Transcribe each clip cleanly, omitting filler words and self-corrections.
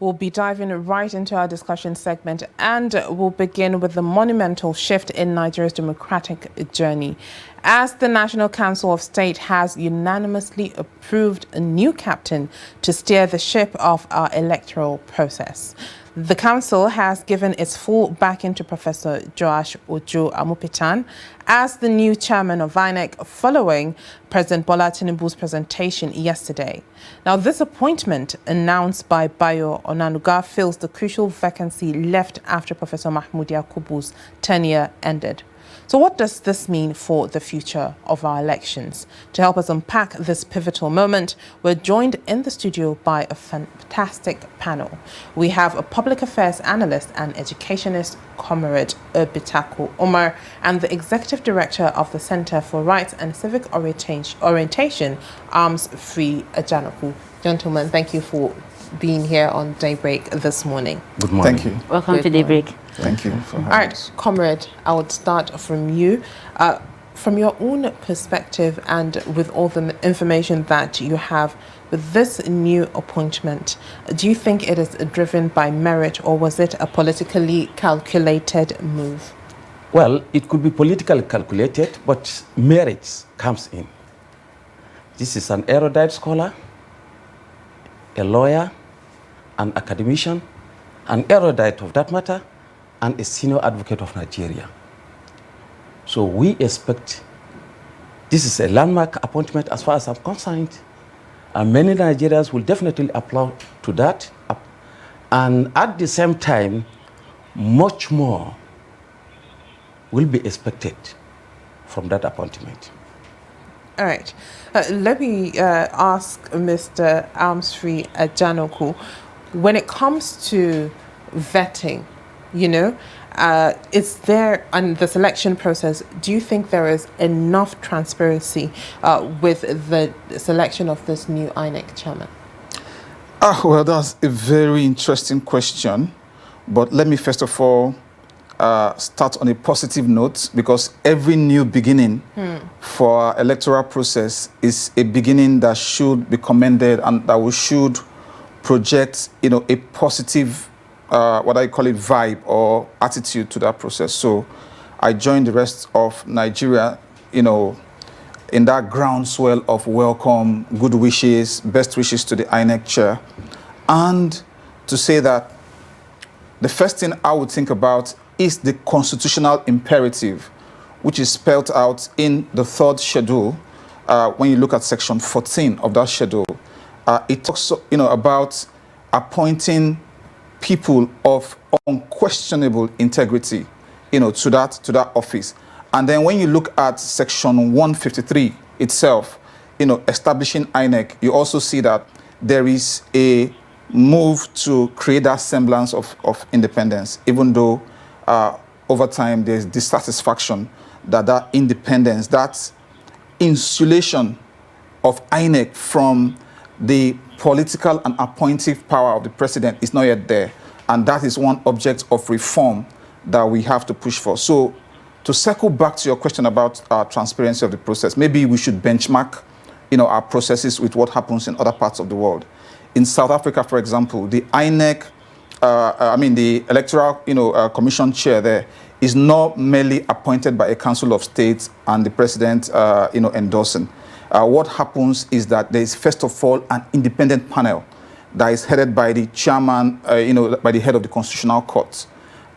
We'll be diving right into our discussion segment, and we'll begin with the monumental shift in Nigeria's democratic journey, as the National Council of State has unanimously approved a new captain to steer the ship of our electoral process. The council has given its full backing to Professor Joash Ojo Amupitan as the new chairman of INEC following President Bola Tinubu's presentation yesterday. Now, this appointment, announced by Bayo Onanuga, fills the crucial vacancy left after Professor Mahmoud Yakubu's tenure ended. So what does this mean for the future of our elections? To help us unpack this pivotal moment, we're joined in the studio by a fantastic panel. We have a public affairs analyst and educationist, Comrade Bitako, Umar, and the executive director of the Center for Rights and Civic Orientation, Armsfree, Ajanaku. Gentlemen, thank you for being here on Daybreak this morning. Good morning. Thank you. Welcome to Daybreak. Thank you for having All right, us. Comrade, I would start from you. From your own perspective and with all the information that you have, with this new appointment, do you think it is driven by merit, or was it a politically calculated move? Well, it could be politically calculated, but merit comes in. This is an erudite scholar, a lawyer, an academician, an erudite of that matter, and a senior advocate of Nigeria. So we expect this is a landmark appointment as far as I'm concerned, and many Nigerians will definitely applaud to that. And at the same time, much more will be expected from that appointment. All right. Let me ask Mr. Armsfree Ajanaku, when it comes to vetting, is there, and the selection process, do you think there is enough transparency with the selection of this new INEC chairman? Well, that's a very interesting question. But let me first of all start on a positive note, because every new beginning for our electoral process is a beginning that should be commended and that we should project, a positive what I call it vibe or attitude to that process. So I joined the rest of Nigeria, in that groundswell of welcome, good wishes, best wishes to the INEC chair. And to say that the first thing I would think about is the constitutional imperative, which is spelled out in the third schedule. When you look at section 14 of that schedule, it talks, about appointing people of unquestionable integrity, to that office. And then when you look at section 153 itself, establishing INEC, you also see that there is a move to create that semblance of independence, even though over time there's dissatisfaction that independence, that insulation of INEC from the political and appointive power of the president is not yet there. And that is one object of reform that we have to push for. So to circle back to your question about transparency of the process, maybe we should benchmark, our processes with what happens in other parts of the world. In South Africa, for example, the INEC, the Electoral, Commission chair there is not merely appointed by a Council of State and the president, endorsing. What happens is that there is, first of all, an independent panel that is headed by the chairman, by the head of the Constitutional Court.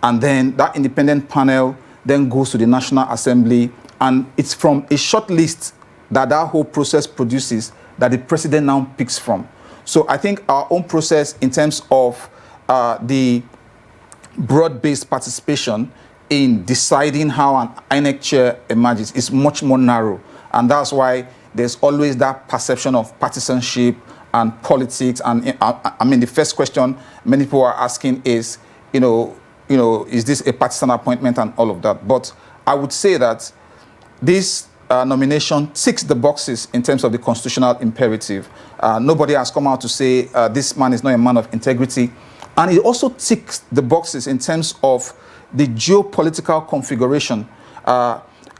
And then that independent panel then goes to the National Assembly, and it's from a short list that whole process produces that the president now picks from. So I think our own process in terms of the broad-based participation in deciding how an INEC chair emerges is much more narrow. And that's why there's always that perception of partisanship and politics. And the first question many people are asking is, is this a partisan appointment and all of that? But I would say that this nomination ticks the boxes in terms of the constitutional imperative. Nobody has come out to say this man is not a man of integrity. And it also ticks the boxes in terms of the geopolitical configuration.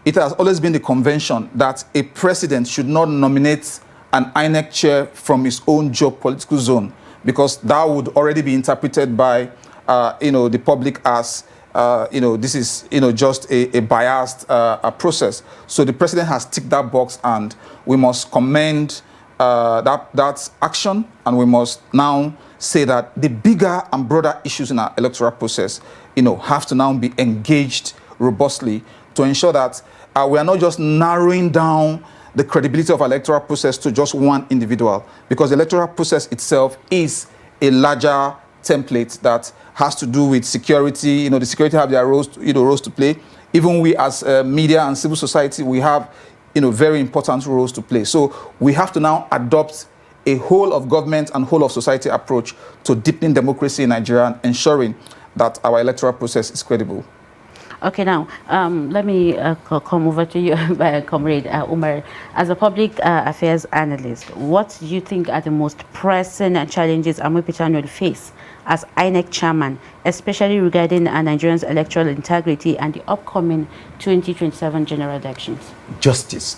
It has always been the convention that a president should not nominate an INEC chair from his own geopolitical zone, because that would already be interpreted by, the public as, this is, just a biased process. So the president has ticked that box, and we must commend that action, and we must now say that the bigger and broader issues in our electoral process, have to now be engaged robustly to ensure that we are not just narrowing down the credibility of our electoral process to just one individual, because the electoral process itself is a larger template that has to do with security. The security have their roles to play. Even we as media and civil society, we have very important roles to play. So we have to now adopt a whole of government and whole of society approach to deepening democracy in Nigeria and ensuring that our electoral process is credible. Okay, now let me come over to you, Comrade Umar. As a public affairs analyst, what do you think are the most pressing challenges Amupitan will face as INEC chairman, especially regarding Nigerians' electoral integrity and the upcoming 2027 general elections? Justice,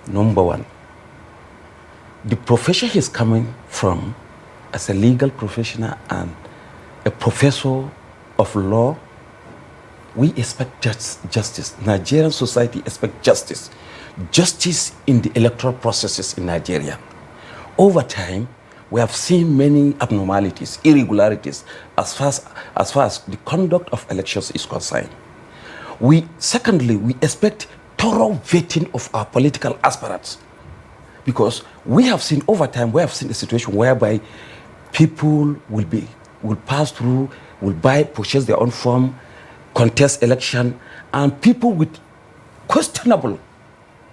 number one. The profession he's coming from as a legal professional and a professor of law, we expect justice. Nigerian society expects justice. Justice in the electoral processes in Nigeria. Over time, we have seen many abnormalities, irregularities, as far as the conduct of elections is concerned. Secondly, we expect thorough vetting of our political aspirants, because we have seen over time, we have seen a situation whereby people will pass through, will purchase their own form, contest election, and people with questionable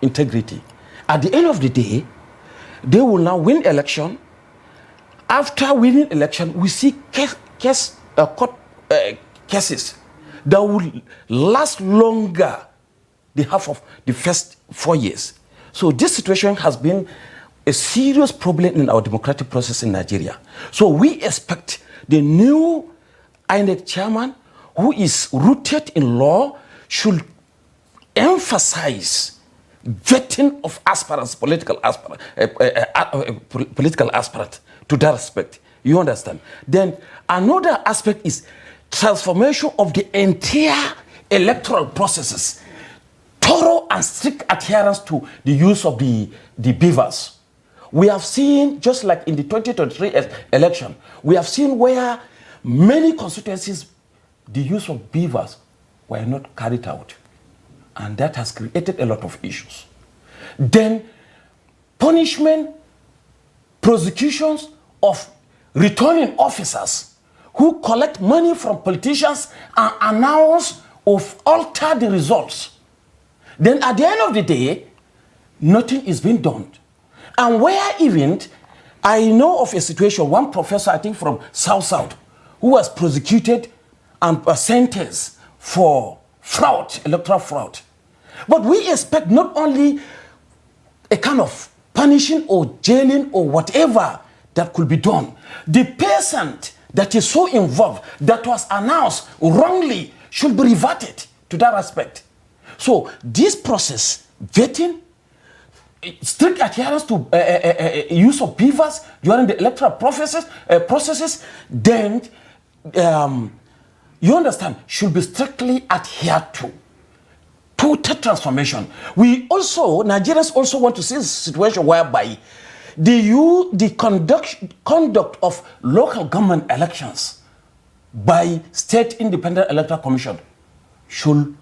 integrity. At the end of the day, they will now win election. After winning election, we see court cases that will last longer the half of the first 4 years. So this situation has been a serious problem in our democratic process in Nigeria. So we expect the new INEC chairman, who is rooted in law, should emphasize vetting of aspirants, political aspirants, to that respect. You understand? Then another aspect is transformation of the entire electoral processes, thorough and strict adherence to the use of the beavers. We have seen, just like in the 2023 election, we have seen where many constituencies, the use of beavers were not carried out. And that has created a lot of issues. Then punishment, prosecutions of returning officers who collect money from politicians and announce or alter the results. Then at the end of the day, nothing is being done. And where even, I know of a situation, one professor, I think from South, who was prosecuted and sentenced for fraud, electoral fraud. But we expect not only a kind of punishing or jailing or whatever that could be done. The person that is so involved, that was announced wrongly, should be reverted to that aspect. So this process, vetting, strict adherence to use of beavers during the electoral processes, then you understand, should be strictly adhered to. Total transformation. Nigerians also want to see a situation whereby the conduct of local government elections by State Independent Electoral Commission should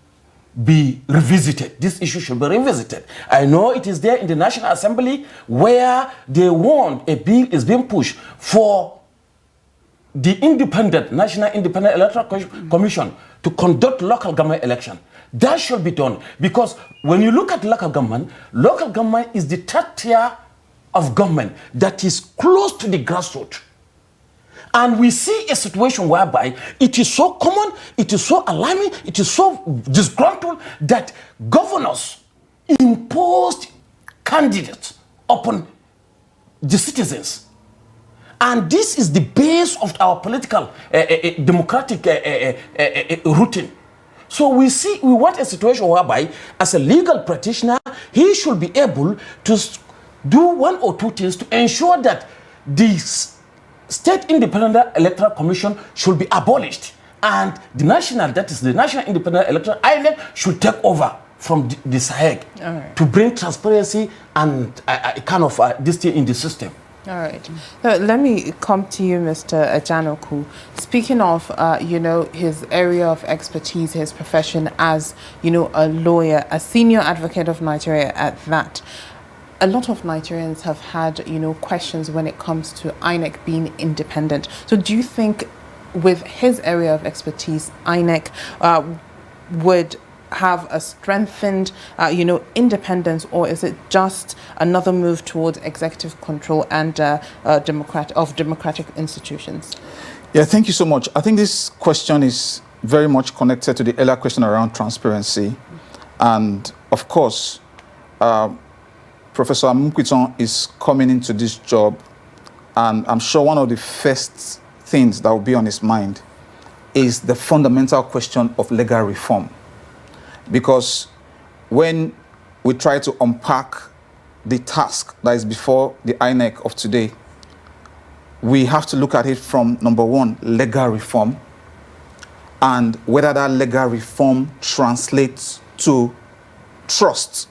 be revisited. This issue should be revisited. I know it is there in the National Assembly where they want a bill is being pushed for the National Independent Electoral Commission to conduct local government election. That should be done, because when you look at local government is the third tier of government that is close to the grassroots. And we see a situation whereby it is so common, it is so alarming, it is so disgruntled that governors imposed candidates upon the citizens. And this is the base of our political democratic routine. So we want a situation whereby, as a legal practitioner, he should be able to do one or two things to ensure that this State Independent Electoral Commission should be abolished, and the National Independent Electoral INEC should take over from the SAEC to bring transparency and kind of this thing in the system. All right. So let me come to you, Mr. Ajanaku. Speaking of, his area of expertise, his profession as, a lawyer, a senior advocate of Nigeria at that, a lot of Nigerians have had, questions when it comes to INEC being independent. So do you think with his area of expertise, INEC would have a strengthened, independence, or is it just another move towards executive control and democratic institutions? Yeah, thank you so much. I think this question is very much connected to the earlier question around transparency. And of course, Professor Amupitan is coming into this job, and I'm sure one of the first things that will be on his mind is the fundamental question of legal reform. Because when we try to unpack the task that is before the INEC of today, we have to look at it from, number one, legal reform, and whether that legal reform translates to trust.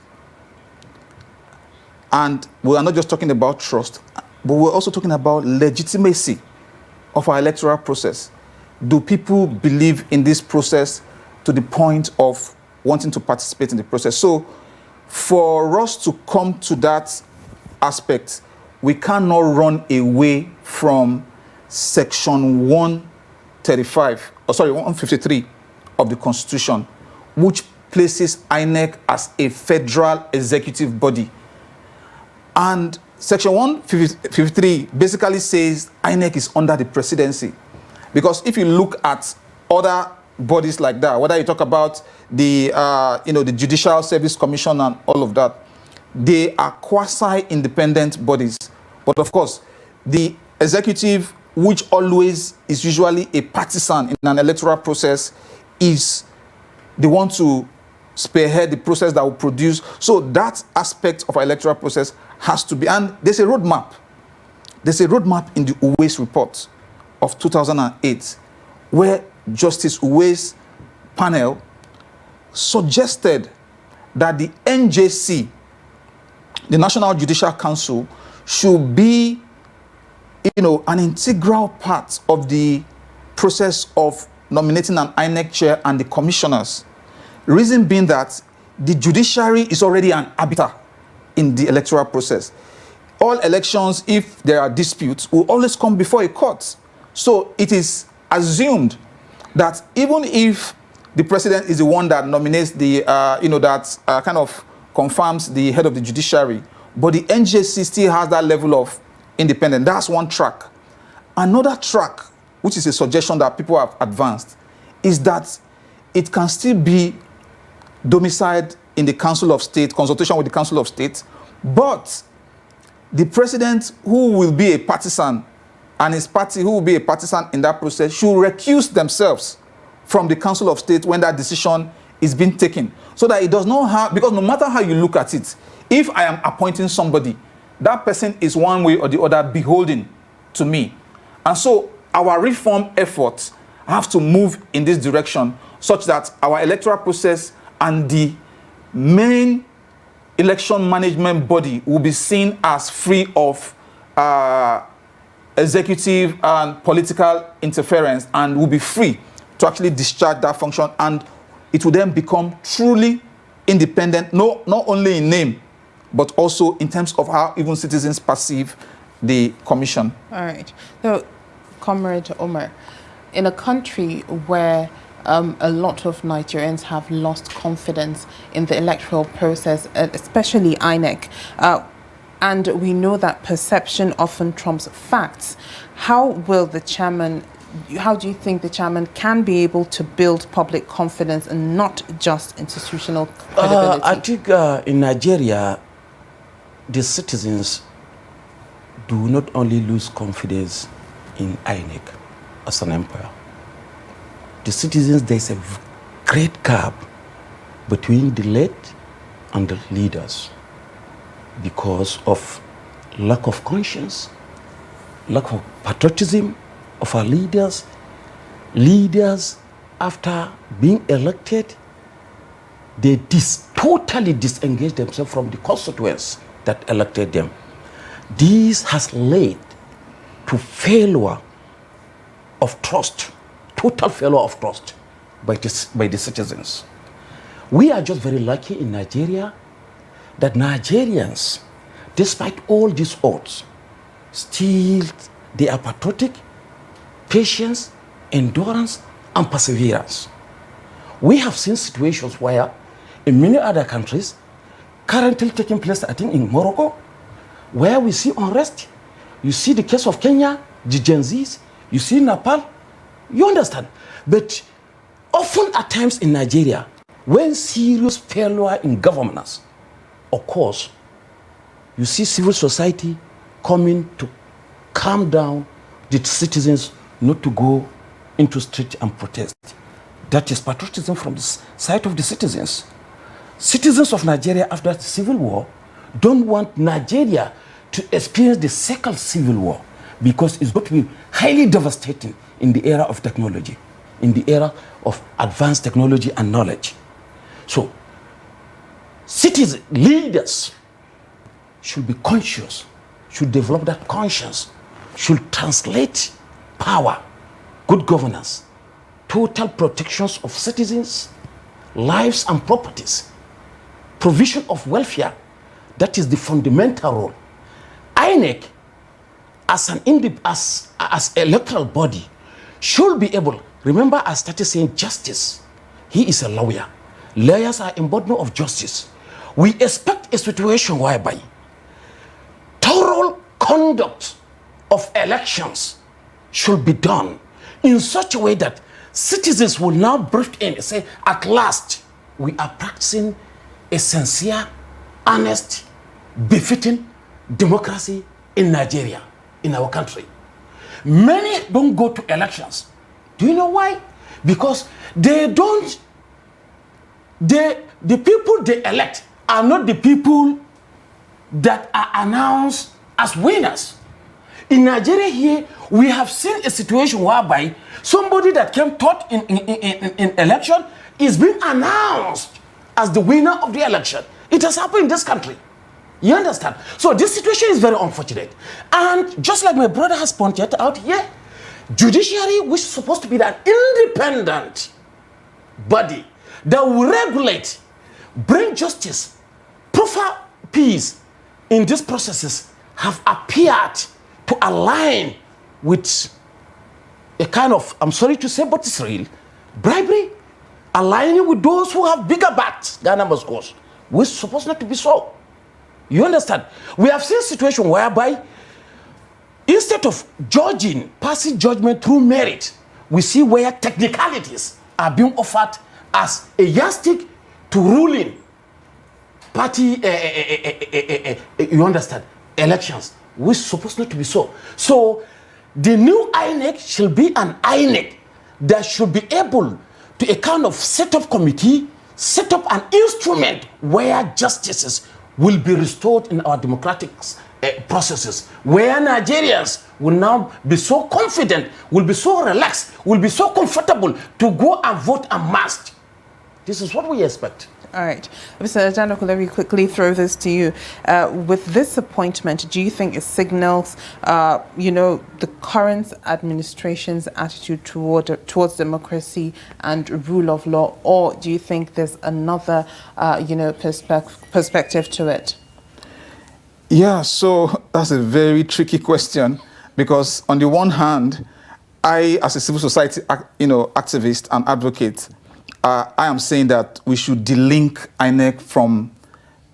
And we are not just talking about trust, but we're also talking about legitimacy of our electoral process. Do people believe in this process to the point of wanting to participate in the process? So for us to come to that aspect, we cannot run away from section 153 of the Constitution, which places INEC as a federal executive body. And section 153 basically says INEC is under the presidency. Because if you look at other bodies like that, whether you talk about the the Judicial Service Commission and all of that, they are quasi-independent bodies. But of course, the executive, which always is usually a partisan in an electoral process, is the one to spearhead the process that will produce. So that aspect of our electoral process has to be, and there's a roadmap. There's a roadmap in the Uwais report of 2008, where Justice Uwais' panel suggested that the NJC, the National Judicial Council, should be, an integral part of the process of nominating an INEC chair and the commissioners. Reason being that the judiciary is already an arbiter in the electoral process. All elections, if there are disputes, will always come before a court. So it is assumed that even if the president is the one that nominates the, kind of confirms the head of the judiciary, but the NJC still has that level of independence. That's one track. Another track, which is a suggestion that people have advanced, is that it can still be domiciled in the Council of State, consultation with the Council of State, but the president, who will be a partisan, and his party, who will be a partisan in that process, should recuse themselves from the Council of State when that decision is being taken. So that it does not have, because no matter how you look at it, if I am appointing somebody, that person is one way or the other beholden to me. And so our reform efforts have to move in this direction, such that our electoral process and the main election management body will be seen as free of executive and political interference, and will be free to actually discharge that function, and it will then become truly independent, not only in name, but also in terms of how even citizens perceive the commission. All right. So, Comrade Umar, in a country where a lot of Nigerians have lost confidence in the electoral process, especially INEC, and we know that perception often trumps facts, how do you think the chairman can be able to build public confidence and not just institutional credibility? I think in Nigeria, the citizens do not only lose confidence in INEC as an empire. The citizens, there's a great gap between the led and the leaders because of lack of conscience, lack of patriotism of our leaders. Leaders, after being elected, they totally disengage themselves from the constituents that elected them. This has led to failure of trust, total failure of trust by the citizens. We are just very lucky in Nigeria that Nigerians, despite all these odds, still they are patriotic, patience, endurance, and perseverance. We have seen situations where in many other countries, currently taking place, I think in Morocco, where we see unrest. You see the case of Kenya, the Gen Zs, you see Nepal, you understand. But often at times in Nigeria, when serious failure in governance occurs, you see civil society coming to calm down the citizens not to go into street and protest. That is patriotism from the side of the citizens. Citizens of Nigeria after the civil war don't want Nigeria to experience the second civil war because it's going to be highly devastating in the era of technology, in the era of advanced technology and knowledge. So, citizens, leaders should be conscious, should develop that conscience, should translate power, good governance, total protections of citizens, lives and properties, provision of welfare. That is the fundamental role. INEC, as electoral body, should be able, remember I started saying justice. He is a lawyer. Lawyers are embodiment of justice. We expect a situation whereby thorough conduct of elections should be done in such a way that citizens will now breathe in and say, at last, we are practicing a sincere, honest, befitting democracy in Nigeria, in our country. Many don't go to elections. Do you know why? Because they don't, the people they elect are not the people that are announced as winners. In Nigeria here, we have seen a situation whereby somebody that came third in election is being announced as the winner of the election. It has happened in this country. You understand? So this situation is very unfortunate. And just like my brother has pointed out here, judiciary, which is supposed to be an independent body that will regulate, bring justice, proffer peace in these processes, have appeared to align with a kind of, I'm sorry to say, but it's real, bribery, aligning with those who have bigger bats, Ghana must go, which is supposed not to be so. You understand? We have seen a situation whereby instead of judging, passing judgment through merit, we see where technicalities are being offered as a yardstick to ruling party, you understand, elections, which is supposed not to be so. So the new INEC should be an INEC that should be able to a kind of set up committee, set up an instrument where justices will be restored in our democratic processes, where Nigerians will now be so confident, will be so relaxed, will be so comfortable to go and vote en masse. This is what we expect. All right. Mr. Ajanaku, let me quickly throw this to you. With this appointment, do you think it signals, the current administration's attitude towards democracy and rule of law, or do you think there's another, perspective to it? Yeah, so that's a very tricky question because on the one hand, I, as a civil society, activist and advocate, I am saying that we should delink INEC from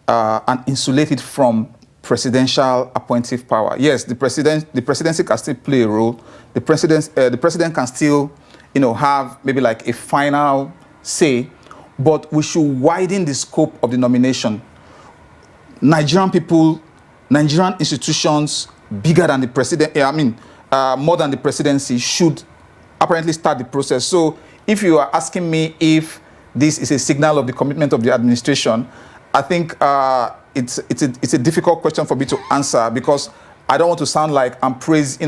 and insulate it from presidential appointive power. Yes, the presidency can still play a role. The president can still, have maybe like a final say, but we should widen the scope of the nomination. Nigerian people, Nigerian institutions bigger than the president, more than the presidency should apparently start the process. So if you are asking me if this is a signal of the commitment of the administration, I think it's a difficult question for me to answer because I don't want to sound like I'm praising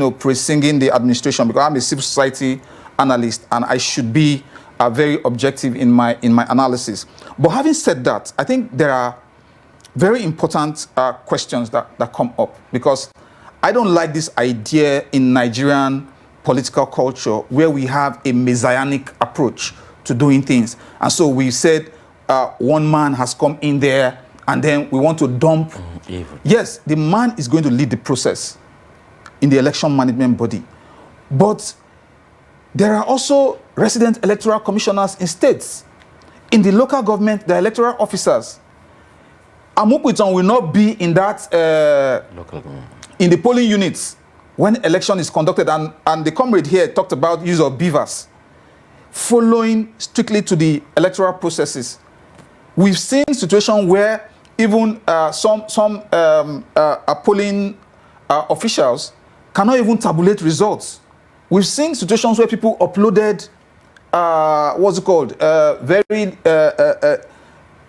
the administration, because I'm a civil society analyst and I should be very objective in my analysis. But having said that, I think there are very important questions that come up, because I don't like this idea in Nigerian political culture where we have a messianic approach to doing things. And so we said one man has come in there and then we want to dump. Yes, the man is going to lead the process in the election management body. But there are also resident electoral commissioners in states. In the local government, the electoral officers. Amupitan will not be in that Local government. in the polling units when election is conducted, and the comrade here talked about use of beavers, following strictly to the electoral processes. We've seen situations where even some polling officials cannot even tabulate results. We've seen situations where people uploaded,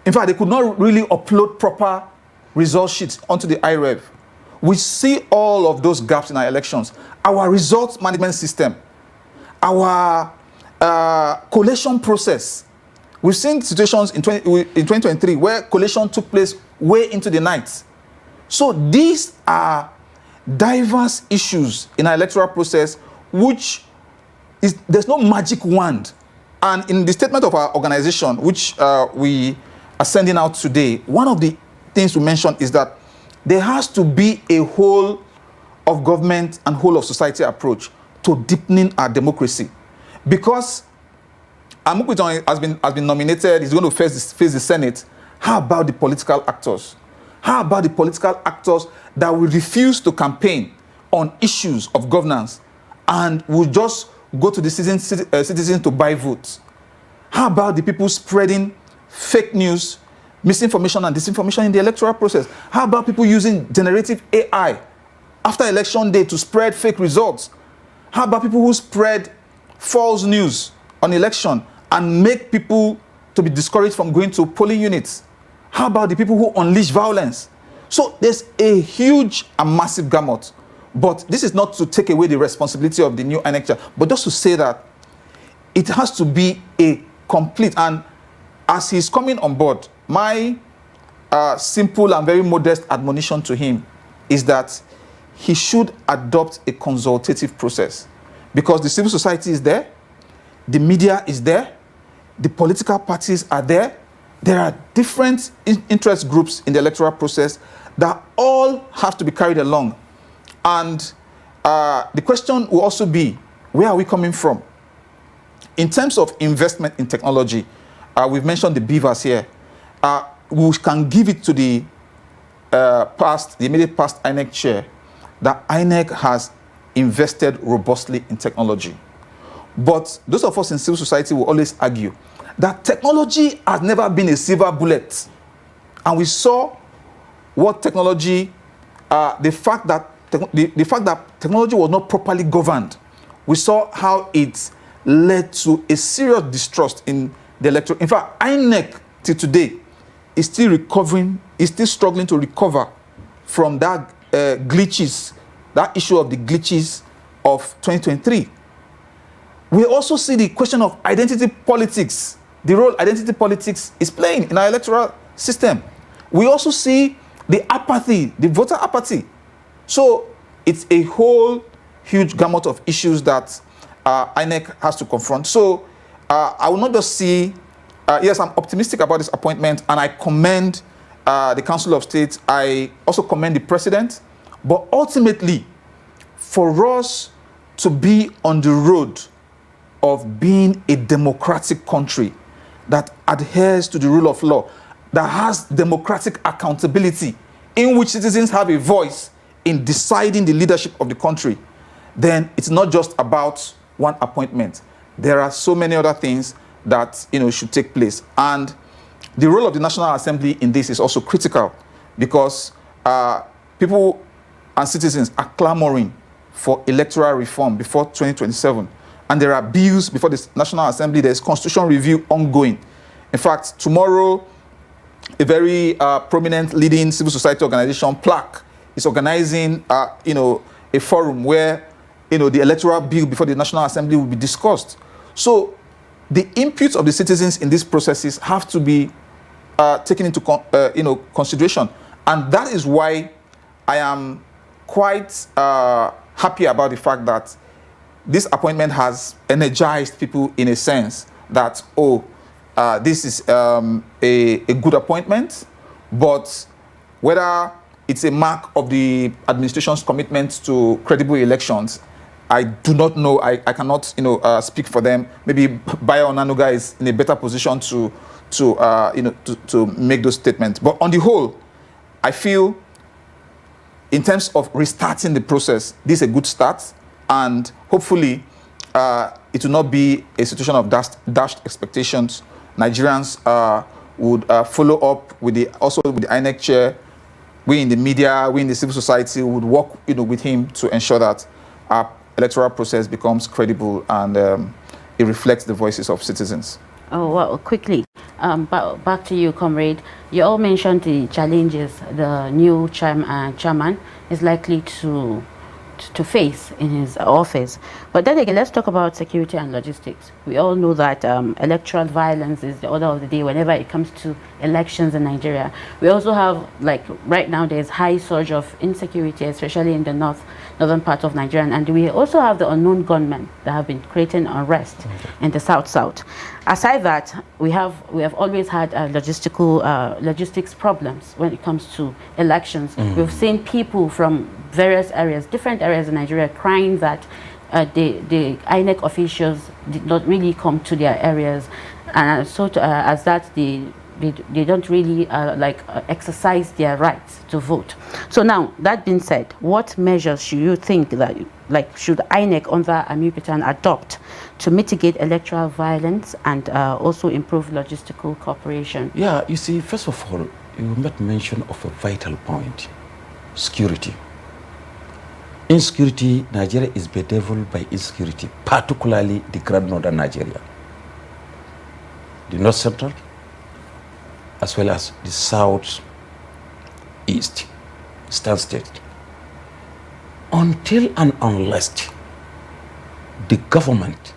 in fact, they could not really upload proper result sheets onto the IREV. We see all of those gaps in our elections. Our results management system, our collation process. We've seen situations in 2023 where collation took place way into the night. So these are diverse issues in our electoral process, which there's no magic wand. And in the statement of our organization, which we are sending out today, one of the things we mentioned is that there has to be a whole of government and whole of society approach to deepening our democracy. Because Amupitan has been nominated, he's going to face the Senate. How about the political actors? How about the political actors that will refuse to campaign on issues of governance and will just go to the citizens to buy votes? How about the people spreading fake news, misinformation and disinformation in the electoral process? How about people using generative AI after election day to spread fake results? How about people who spread false news on election and make people to be discouraged from going to polling units? How about the people who unleash violence? So there's a huge and massive gamut. But this is not to take away the responsibility of the new INEC, but just to say that it has to be a complete, and as he's coming on board, my simple and very modest admonition to him is that he should adopt a consultative process, because the civil society is there, the media is there, the political parties are there. There are different interest groups in the electoral process that all have to be carried along. And the question will also be, where are we coming from? In terms of investment in technology, we've mentioned the beavers here. We can give it to the immediate past INEC chair, that INEC has invested robustly in technology. But those of us in civil society will always argue that technology has never been a silver bullet. And we saw what technology, the fact that technology was not properly governed. We saw how it led to a serious distrust in the electoral. In fact, INEC till today is still recovering, is still struggling to recover from that glitches, that issue of the glitches of 2023. We also see the question of identity politics, the role identity politics is playing in our electoral system. We also see the apathy, the voter apathy. So it's a whole huge gamut of issues that INEC has to confront. So I will not just see, yes, I'm optimistic about this appointment, and I commend the Council of State. I also commend the President. But ultimately, for us to be on the road of being a democratic country that adheres to the rule of law, that has democratic accountability, in which citizens have a voice in deciding the leadership of the country, then it's not just about one appointment. There are so many other things that should take place. And the role of the National Assembly in this is also critical, because people and citizens are clamoring for electoral reform before 2027. And there are bills before the National Assembly. There's constitutional review ongoing. In fact, tomorrow, a very prominent leading civil society organization, PLAC, is organizing, a forum where, the electoral bill before the National Assembly will be discussed. So the inputs of the citizens in these processes have to be taken into consideration. And that is why I am quite happy about the fact that this appointment has energized people in a sense that, this is a good appointment, but whether it's a mark of the administration's commitment to credible elections, I do not know. I cannot, speak for them. Maybe Bayo Onanuga is in a better position to make those statements. But on the whole, I feel, in terms of restarting the process, this is a good start, and hopefully, it will not be a situation of dashed expectations. Nigerians would follow up with the INEC chair. We in the media, we in the civil society would work, with him to ensure that our electoral process becomes credible and it reflects the voices of citizens. Oh, well, quickly, back to you, Comrade. You all mentioned the challenges the new chairman is likely to face in his office. But then again, let's talk about security and logistics. We all know that electoral violence is the order of the day whenever it comes to elections in Nigeria. We also have, like, right now there's high surge of insecurity, especially in the northern part of Nigeria, and we also have the unknown gunmen that have been creating unrest in the south. Aside that, we have always had logistics problems when it comes to elections. We've seen people from various areas, different areas in Nigeria, crying that the INEC officials did not really come to their areas, and as that they don't really exercise their rights to vote. So now, that being said, what measures should you think that, should INEC under Amupitan adopt to mitigate electoral violence and also improve logistical cooperation? Yeah, you see, first of all, you made mention of a vital point: security. Insecurity, Nigeria is bedeviled by insecurity, particularly the Grand Northern Nigeria, the North Central, as well as the South East state. Until and unless the government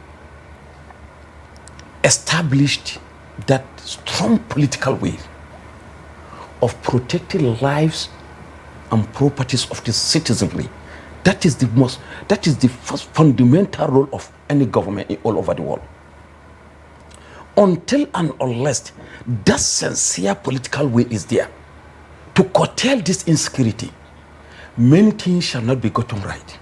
established that strong political will of protecting lives and properties of the citizenry, that is the first fundamental role of any government all over the world. Until and unless that sincere political will is there to curtail this insecurity, many things shall not be gotten right.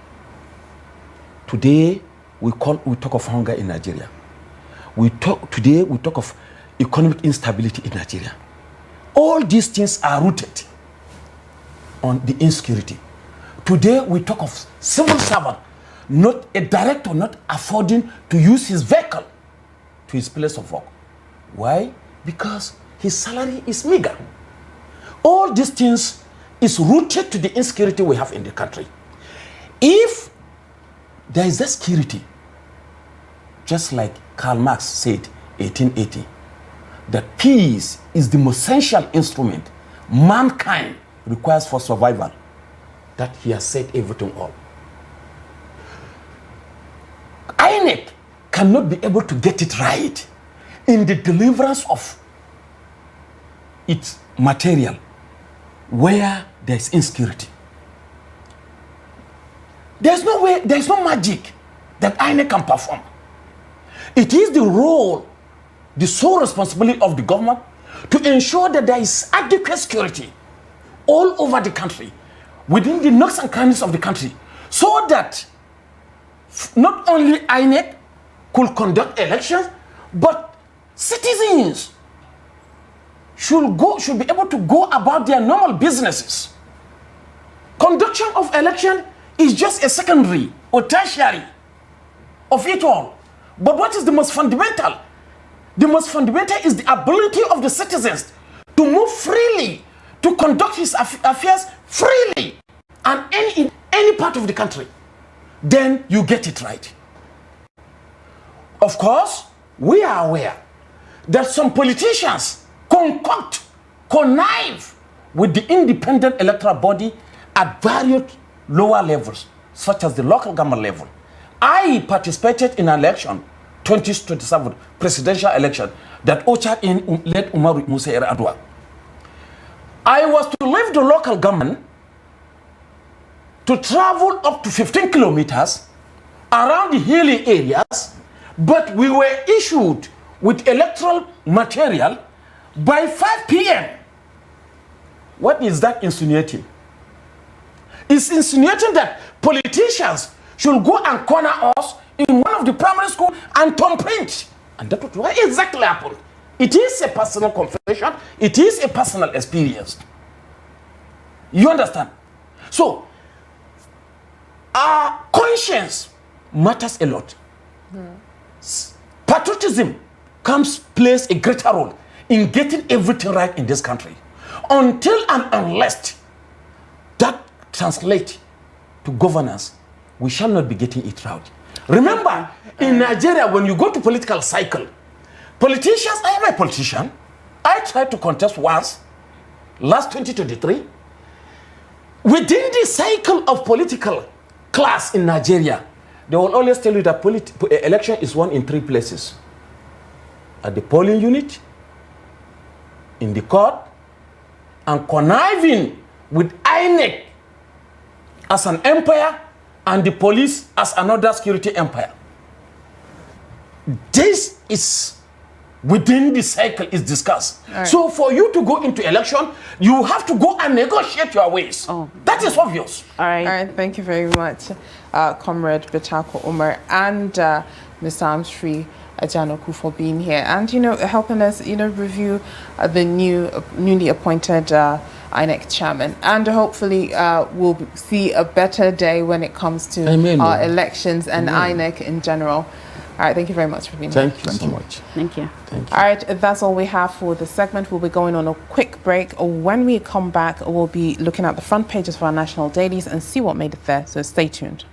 Today, we talk of hunger in Nigeria. Today we talk of economic instability in Nigeria. All these things are rooted on the insecurity. Today we talk of civil servant, not a director not affording to use his vehicle to his place of work. Why? Because his salary is meager. All these things is rooted to the insecurity we have in the country. If there is that security, just like Karl Marx said, 1880, that peace is the most essential instrument mankind requires for survival, that he has said everything all. INEC cannot be able to get it right in the deliverance of its material where there is insecurity. There's no way, there's no magic that INEC can perform. It is the role, the sole responsibility of the government to ensure that there is adequate security all over the country, within the nooks and crannies of the country, so that not only INEC could conduct elections, but citizens should be able to go about their normal businesses. Conduction of election is just a secondary or tertiary of it all. But what is the most fundamental? The most fundamental is the ability of the citizens to move freely, to conduct his affairs freely, and in any part of the country. Then you get it right. Of course, we are aware that some politicians connive with the independent electoral body at various lower levels, such as the local government level. I participated in an election, 2027 presidential election, that ushered in late Umar Musa Adwa. I was to leave the local government to travel up to 15 kilometers around the hilly areas, but we were issued with electoral material by 5 p.m. What is that insinuating? It's insinuating that politicians should go and corner us in one of the primary schools and thumbprint. And that's what exactly happened. It is a personal confession. It is a personal experience. You understand? So, our conscience matters a lot. Patriotism plays a greater role in getting everything right in this country. Until and unless that translates to governance, we shall not be getting it right. Remember, in Nigeria, when you go to political cycle, politicians, I am a politician. I tried to contest once, last 2023. Within the cycle of political class in Nigeria, they will always tell you that election is won in 3 places. At the polling unit, in the court, and conniving with INEC as an empire and the police as another security empire. This is within the cycle is discussed. Right. So for you to go into election, you have to go and negotiate your ways. Oh. That is obvious. All right, thank you very much, Comrade Bitako, Umar, and Ms. Armsfree, Ajanaku, for being here and, helping us, review the newly appointed INEC chairman. And hopefully we'll see a better day when it comes to our elections and INEC in general. All right, thank you very much for being here. Thank you so much. Thank you. All right, that's all we have for the segment. We'll be going on a quick break. When we come back, we'll be looking at the front pages for our national dailies and see what made it there. So stay tuned.